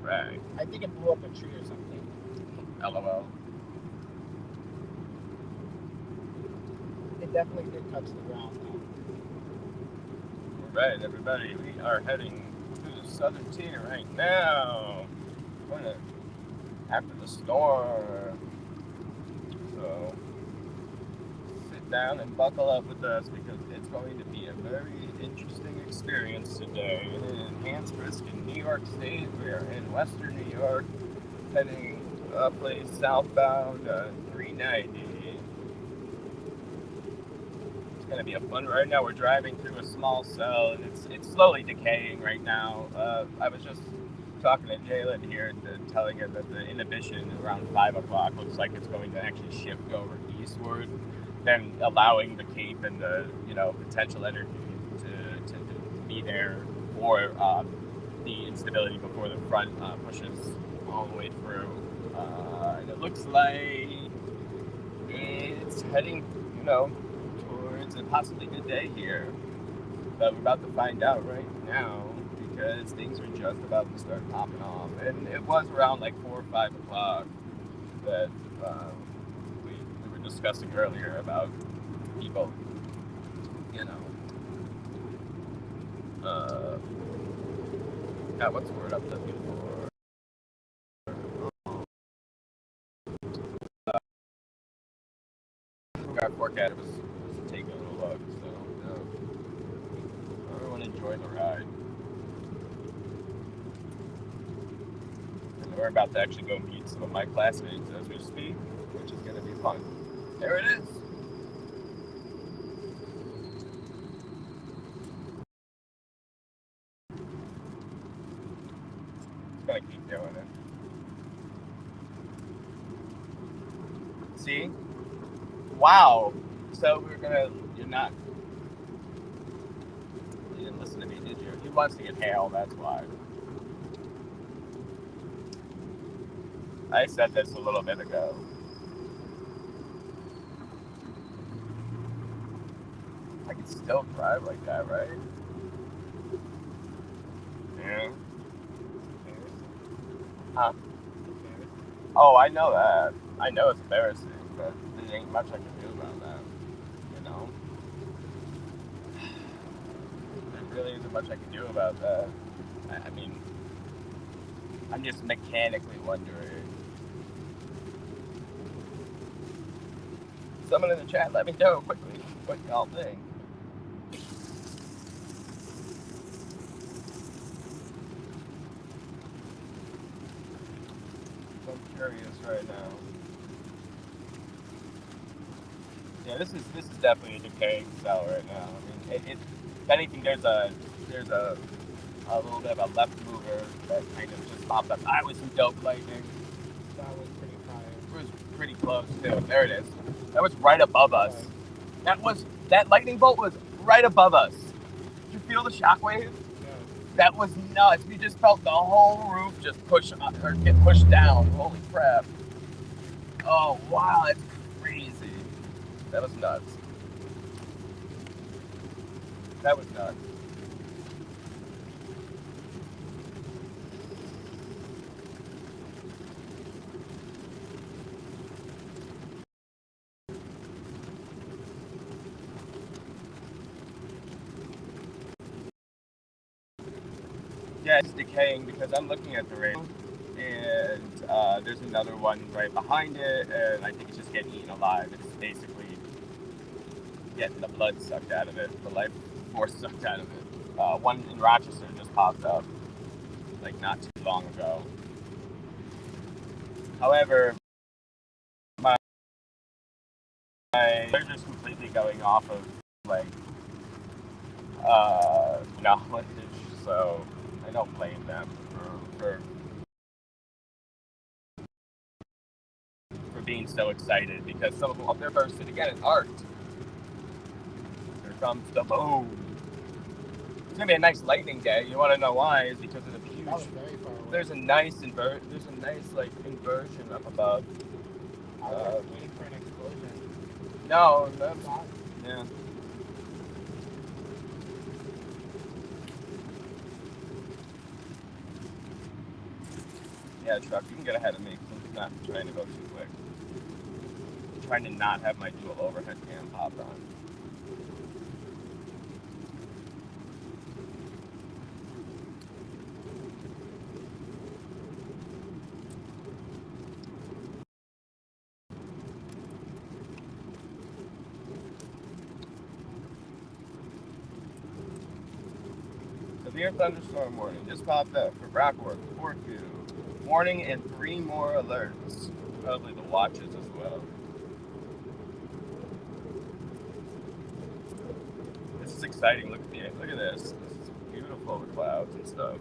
Right. I think it blew up a tree or something. LOL. It definitely did touch the ground though. Alright, everybody, we are heading to the southern tier right now. We're gonna, after the storm. So, sit down and buckle up with us because it's going to be a very interesting experience today. In Enhanced Risk in New York State, we are in Western New York, heading a place southbound 390. It's going to be a fun ride. Now we're driving through a small cell, and it's slowly decaying right now. I was just talking to Jalen here, telling her that the inhibition around 5 o'clock looks like it's going to actually shift over eastward, then allowing the cape and the potential energy to be there for the instability before the front pushes all the way through. And it looks like it's heading, towards a possibly good day here. But we're about to find out right now because things are just about to start popping off. And it was around like 4 or 5 o'clock that we were discussing earlier about people, what's the word I'm looking for? Our forecast was taking a little look, so everyone enjoy the ride. And we're about to actually go meet some of my classmates as we speak, which is going to be fun. There it is. It's going to keep doing it. See? Wow. So we're going to, you didn't listen to me, did you? He wants to get hail, that's why. I said this a little bit ago. I can still drive like that, right? Yeah. Huh? Oh, I know that. I know it's embarrassing, but there ain't much I can do about that. There really isn't much I can do about that. I mean, I'm just mechanically wondering. Someone in the chat, let me know quickly what y'all think. I'm curious right now. Yeah, this is definitely a decaying cell right now. I mean, if anything, there's a little bit of a left mover that kind of just popped up. I was some dope lightning. That was pretty fire. It was pretty close too. There it is. That was right above us. That lightning bolt was right above us. Did you feel the shockwave? Yeah. That was nuts. We just felt the whole roof just push up, or get pushed down. Holy crap. Oh wow, that's crazy. That was nuts. That was nuts. Yeah, it's decaying because I'm looking at the radio, and there's another one right behind it, and I think it's just getting eaten alive. It's basically getting the blood sucked out of it, the life force sucked out of it. One in Rochester just popped up, like not too long ago. However, they're just completely going off of like knowledge, so I don't blame them for being so excited because some of them up there first, and again, it's art. Here comes the boom. It's gonna be a nice lightning day. You want to know why? Is because of the huge. That was very far away. There's a nice like inversion up above. I was waiting for an explosion. No, yeah. Yeah, truck, you can get ahead of me because I'm not trying to go too quick. I'm trying to not have my dual overhead cam popped on. Severe thunderstorm warning just popped up for Brockwork, Fortview. Warning and 3 more alerts. Probably the watches as well. This is exciting. Look at this. This is beautiful, the clouds and stuff.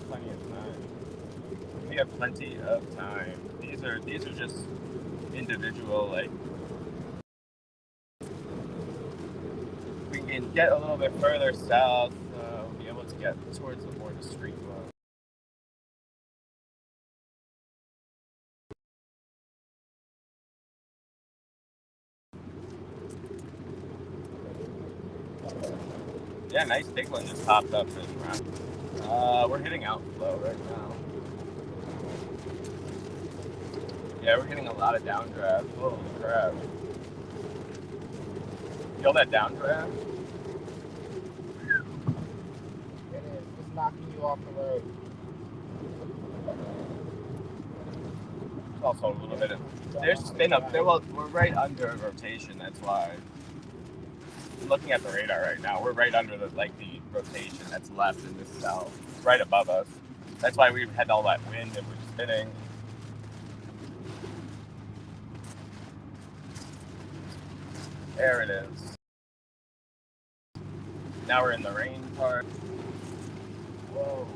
Plenty of time. We have plenty of time. These are just individual, like, we can get a little bit further south, we'll be able to get towards the more discreet one. Yeah, nice big one just popped up in round. We're hitting outflow right now. Yeah, we're getting a lot of downdraft. Holy crap. Feel that downdraft? It is. It's knocking you off the road. There's also a little bit of... There's spin up there. Well, we're right under rotation, that's why. I'm looking at the radar right now. We're right under the rotation that's left in this cell. It's right above us. That's why we've had all that wind and we're spinning. There it is. Now we're in the rain part. Whoa.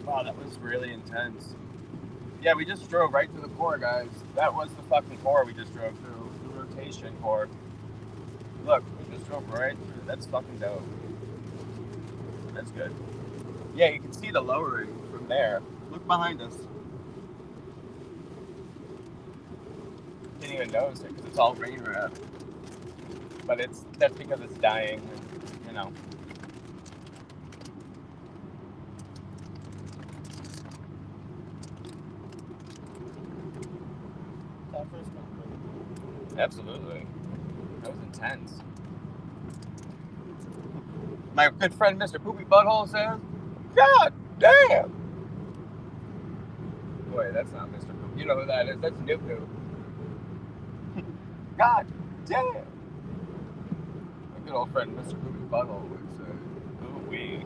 Wow, that was really intense. Yeah, we just drove right through the core, guys. That was the fucking core we just drove through. The rotation core. Look, we just drove right through. That's fucking dope. That's good. Yeah, you can see the lowering from there. Look behind us. Didn't even notice it because it's all rain wrap. But that's because it's dying, and, you know. That first one. Absolutely. That was intense. My good friend Mr. Poopy Butthole says, God damn! Boy, that's not Mr. Poopy. You know who that is. That's Noop Noop. God damn! My good old friend Mr. Poopy Butthole would say, ooh wee.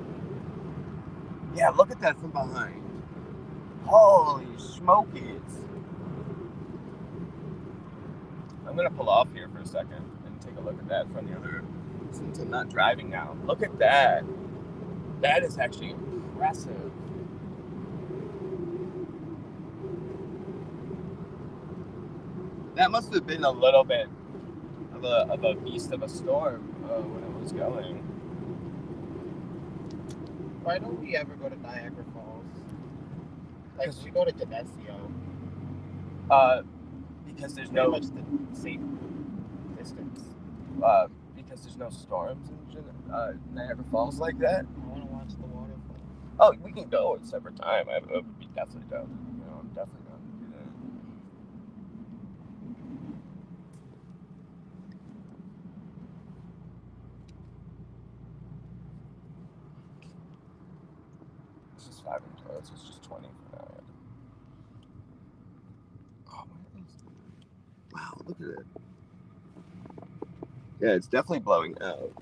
Yeah, look at that from behind. Holy smokies. I'm gonna pull off here for a second and take a look at that from the other, since I'm not driving now. Look at that. That is actually impressive. That must have been a little bit of a beast of a storm when it was going. Why don't we ever go to Niagara Falls? Like, we go to Geneseo. Because there's Pretty no much the same distance. because there's no storms in Niagara Falls like that. I want to watch the waterfall. Oh, we can go at a separate time. It would be definitely dope. You know, I'm definitely going to do that. This is 5 and 12, so it's just 20 for now. Oh, wow, look at it. Yeah, it's definitely blowing out.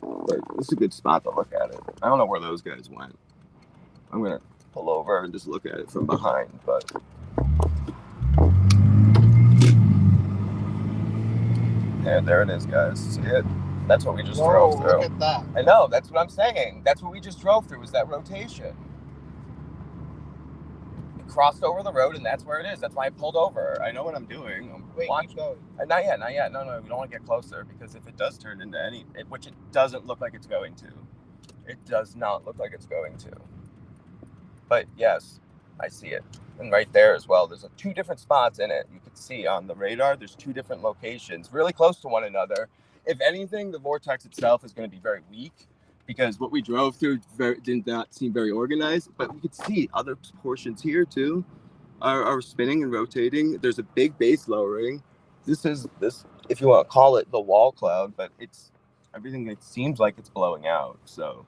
But it's a good spot to look at it. I don't know where those guys went. I'm going to pull over and just look at it from behind, but... Yeah, there it is, guys. See it? That's what we just Whoa, drove through. look at that. I know, that's what I'm saying. That's what we just drove through, was that rotation. It crossed over the road, and that's where it is. That's why I pulled over. I know what I'm doing. Wait, keep going. Not yet. No, we don't want to get closer, because if it does turn into which it doesn't look like it's going to. It does not look like it's going to. But yes, I see it. And right there as well, there's two different spots in it. You can see on the radar, there's two different locations, really close to one another. If anything, the vortex itself is going to be very weak, because what we drove through did not seem very organized. But we could see other portions here too are spinning and rotating. There's a big base lowering. This, if you want to call it the wall cloud, but it's everything that seems like it's blowing out. So.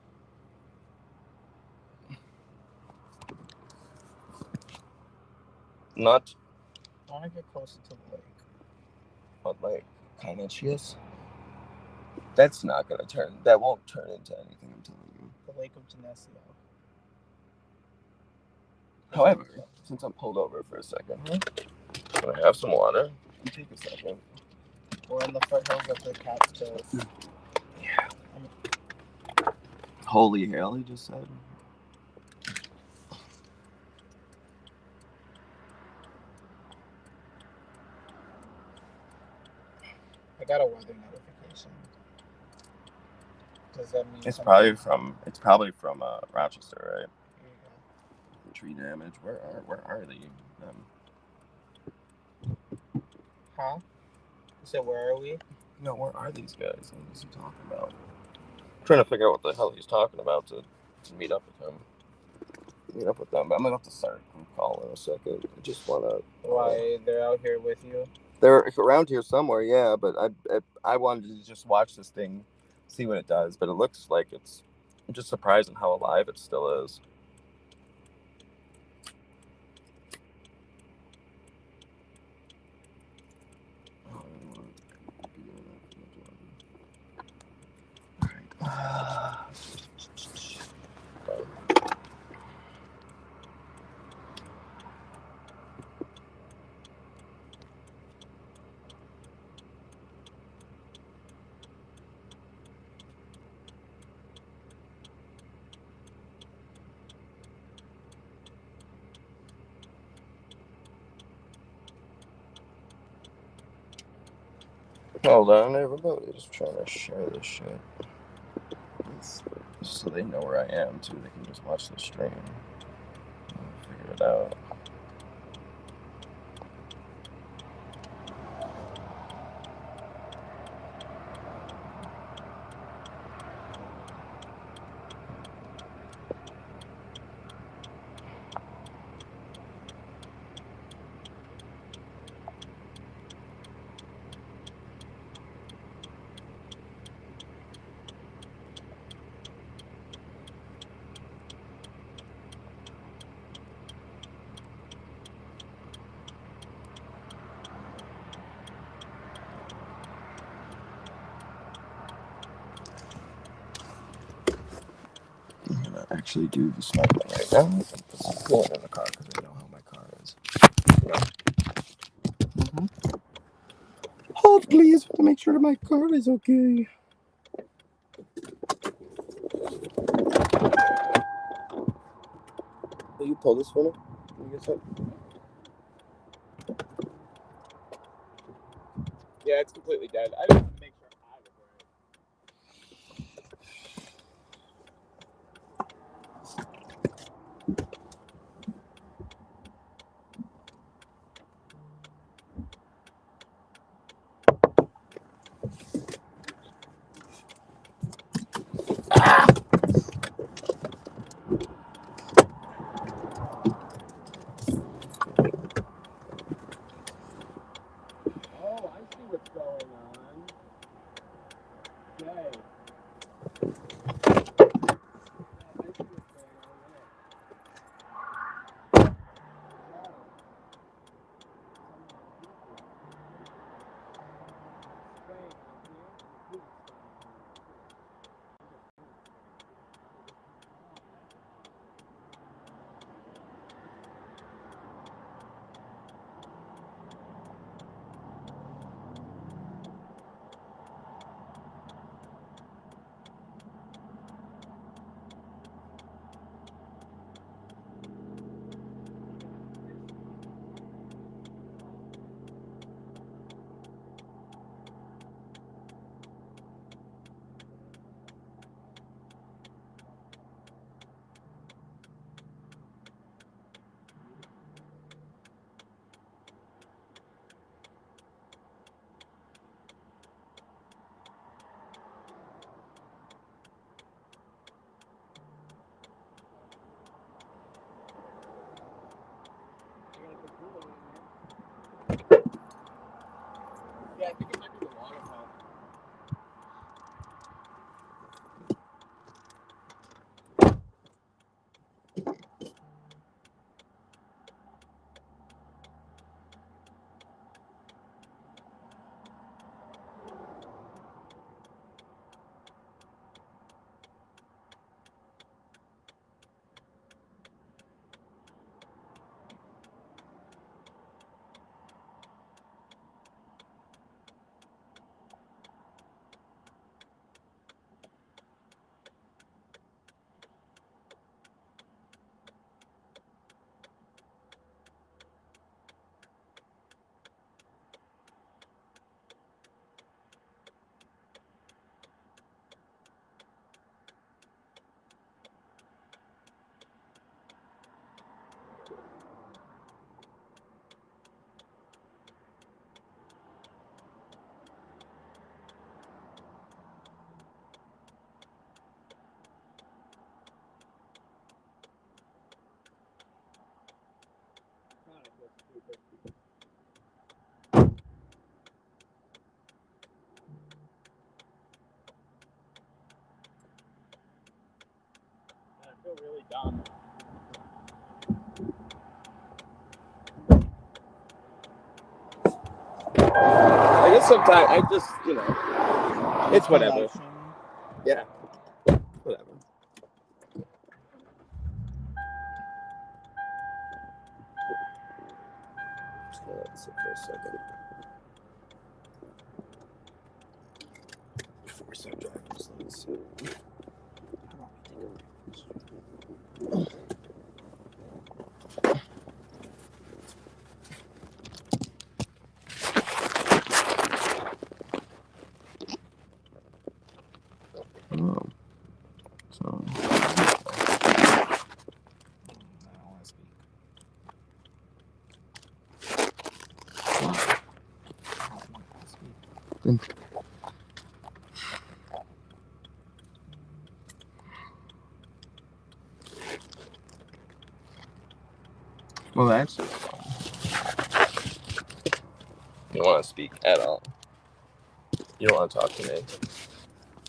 Not. I want to get closer to the lake. What lake? Comanches? That's not going to turn. That won't turn into anything, I'm telling you. The Lake of Geneseo. However, since I'm pulled over for a second, can I have some water? You take a second. We're in the foothills of the Catskills. Yeah. Holy hell, he just said. I got a weather notification. Does that mean it's probably from Rochester, right? Yeah. Tree damage. Where are they? Huh? You said where are we? No, where are these guys? What is he talking about? I'm trying to figure out what the hell he's talking about to meet up with him. But I'm gonna have to start a call in a second. I just wanna. Why they're out here with you? They're around here somewhere, yeah. But I wanted to just watch this thing, see what it does. But it looks like it's. I'm just surprised at how alive it still is. Hold on, everybody. Just trying to share this shit. So they know where I am, too. They can just watch the stream. Figure it out. Actually do the smart thing right now. I'm pulling in the car because I know how my car is. Hold, please, to make sure that my car is okay. Will you pull this for me? Can you get some? Yeah, it's completely dead. I just want to make sure I was right. Oh, I see what's going on. feel really dumb. I guess sometimes I just, it's whatever. Yeah, whatever. Just gonna let this sit for a second. Before we start driving, just let it sit. Oh, so. Well, that's just fun. You don't want to speak at all. You don't want to talk to me.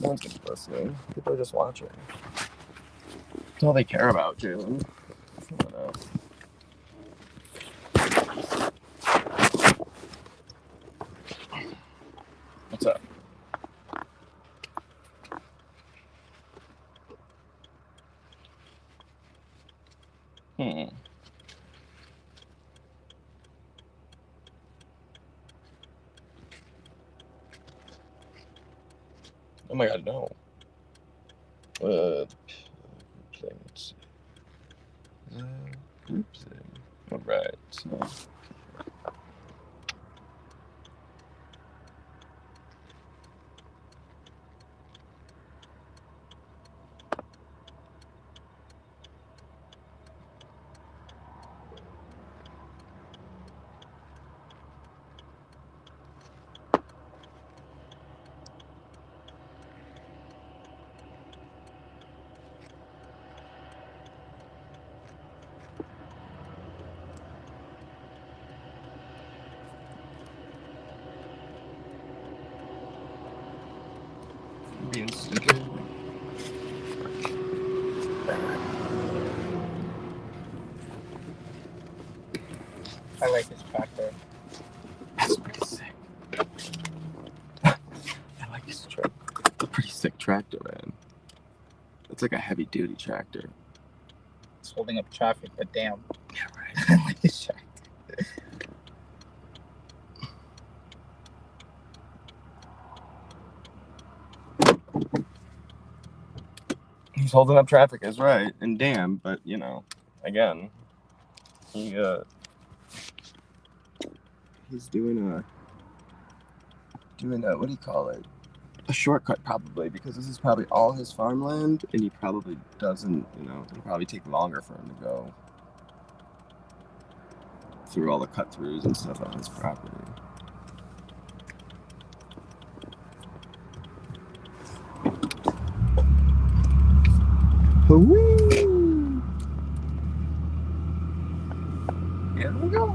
No one's going to be listening. People are just watching. That's all they care about, Jalen. What's up? Oh my god, no. Things. Group thing. Alright, so. Being stupid. I like this tractor. That's pretty sick. I like this tractor. It's a pretty sick tractor, man. It's like a heavy duty tractor. It's holding up traffic, but damn. Yeah, right. I like this tractor. He's holding up traffic is right, and damn, but again, he's doing a what do you call it? A shortcut probably, because this is probably all his farmland, and he probably doesn't, it'll probably take longer for him to go through all the cut throughs and stuff on his property. Woo! Here we go.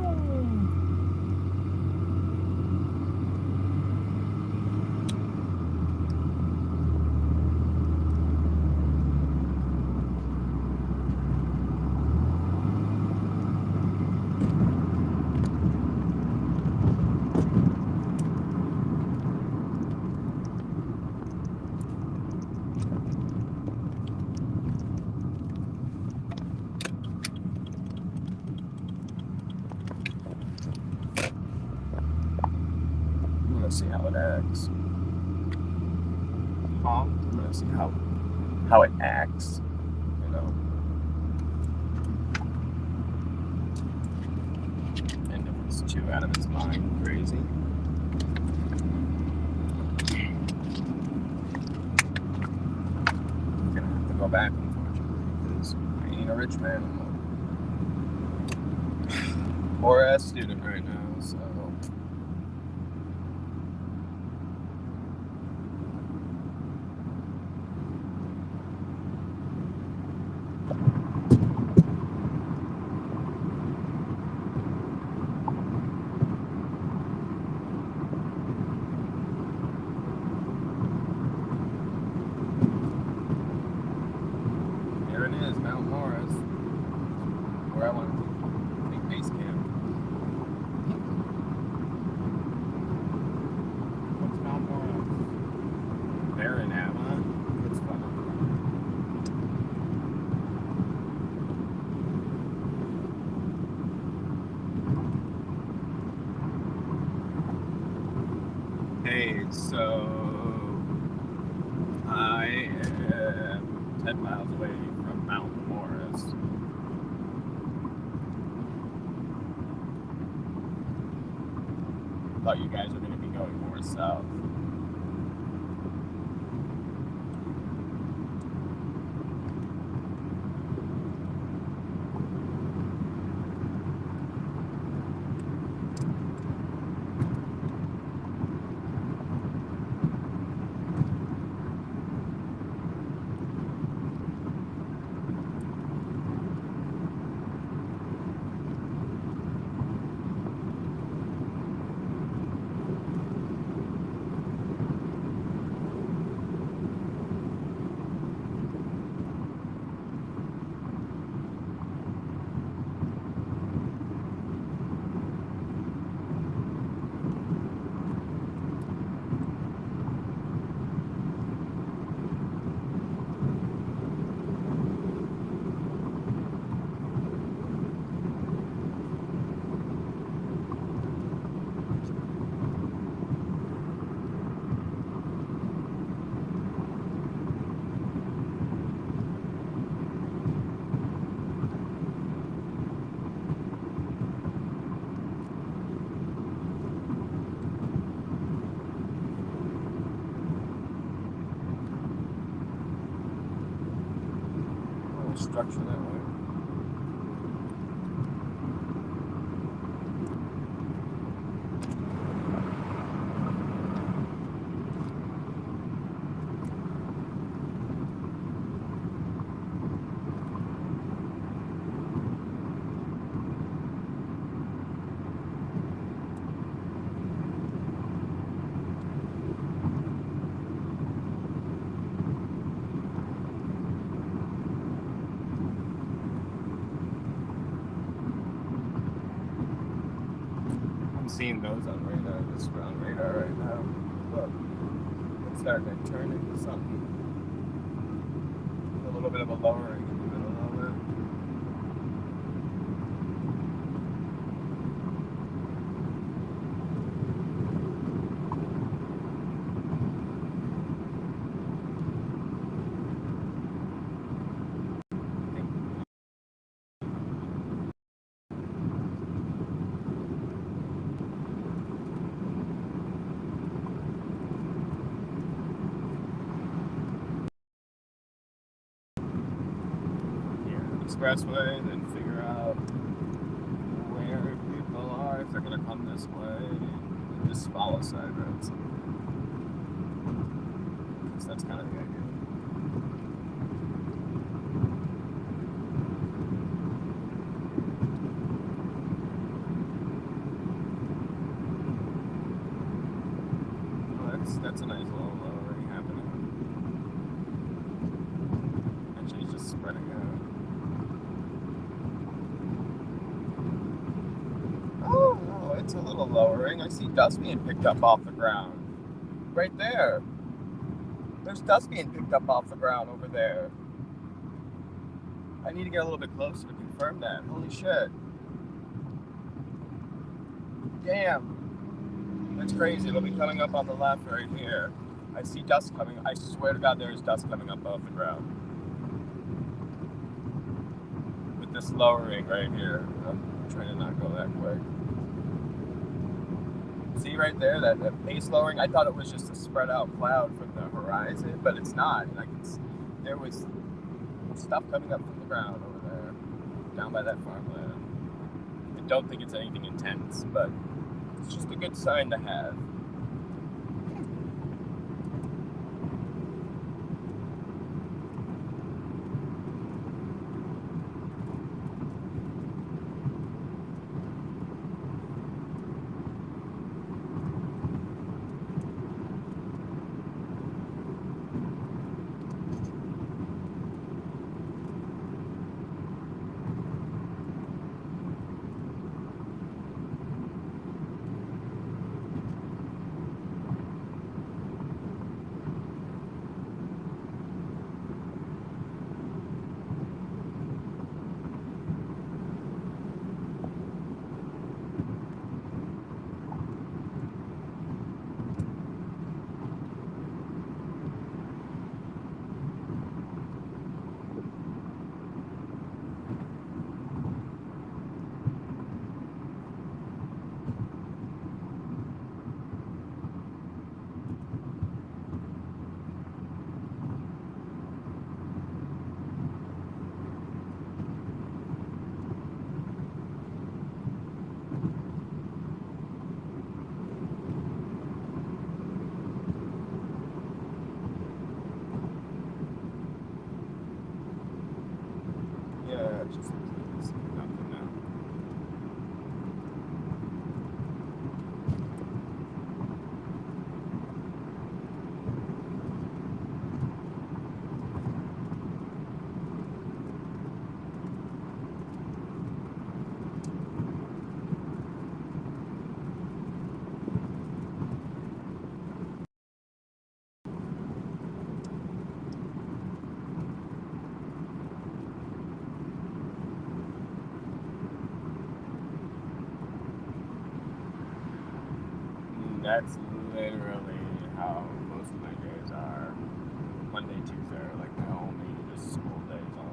See how it acts. I'm gonna see how it acts. And if it's too out of his mind, crazy. I'm gonna have to go back, unfortunately, because I ain't a rich man anymore. Poor ass student right now, so. There it is, Mount where I want to make base camp. What's Mount Morris? Marinama. It's fun. Hey, so I am 10 miles away from Mount Morris. Thought you guys were going to be going more south. Structure that way. Seeing those on radar, just on radar right now. Look, it's starting to turn into something. A little bit of a lowering in the middle of it. Expressway, and then figure out where people are, if they're going to come this way, and just follow side roads. So that's kind of the idea. Well, that's a nice little lowering happening. Actually, it's just spreading out. Oh, no, it's a little lowering. I see dust being picked up off the ground. Right there. There's dust being picked up off the ground over there. I need to get a little bit closer to confirm that. Holy shit. Damn. That's crazy. It'll be coming up on the left right here. I see dust coming. I swear to God, there's dust coming up off the ground. With this lowering right here. I'm trying to not go that quick. See right there, that base lowering? I thought it was just a spread out cloud from the horizon, but it's not. There was stuff coming up from the ground over there, down by that farmland. I don't think it's anything intense, but it's just a good sign to have. that's literally how most of my days are. Monday, Tuesday are like my only just school days only.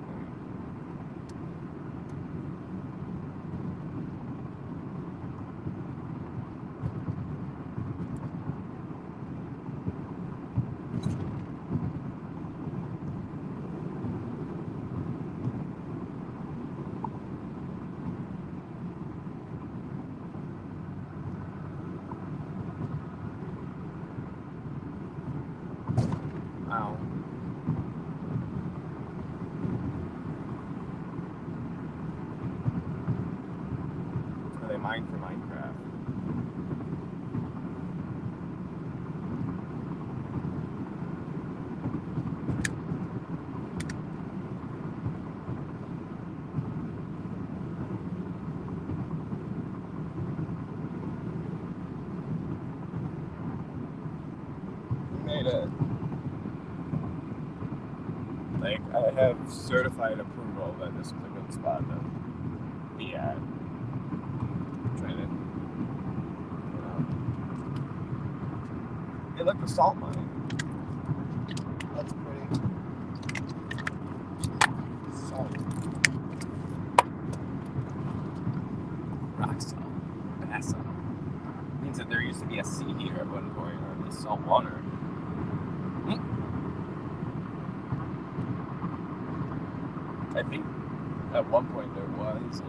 Wow. Are they mine for Minecraft? We made it. Like, I have certified approval that this was a good spot to be at. I'm trying to, Hey, look, the salt mine. That's pretty. Salt. Rock salt. Bass salt. Means that there used to be a sea here at one point, or at least salt water. I think at one point there was,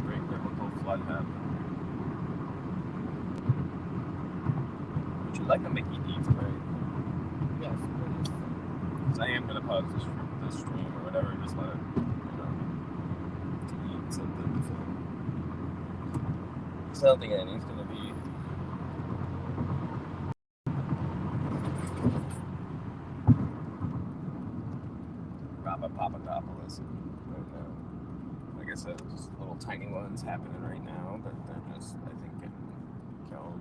great biblical flood happened. Would you like a Mickey D's break? Yes, please. Because I am going to pause this stream or whatever, just let it, to eat something. So I don't think anything's going to be. Papadopoulos right now. Like I said, just little tiny ones happening right now, but they're just, I think, getting killed.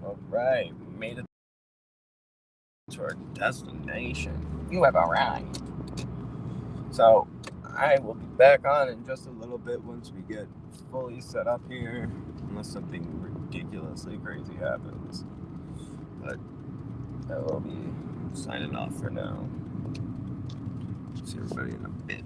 All right, we made it to our destination. You have arrived. So I will be back on in just a little bit once we get fully set up here, unless something ridiculously crazy happens. But I will be signing off for now. See everybody in a bit.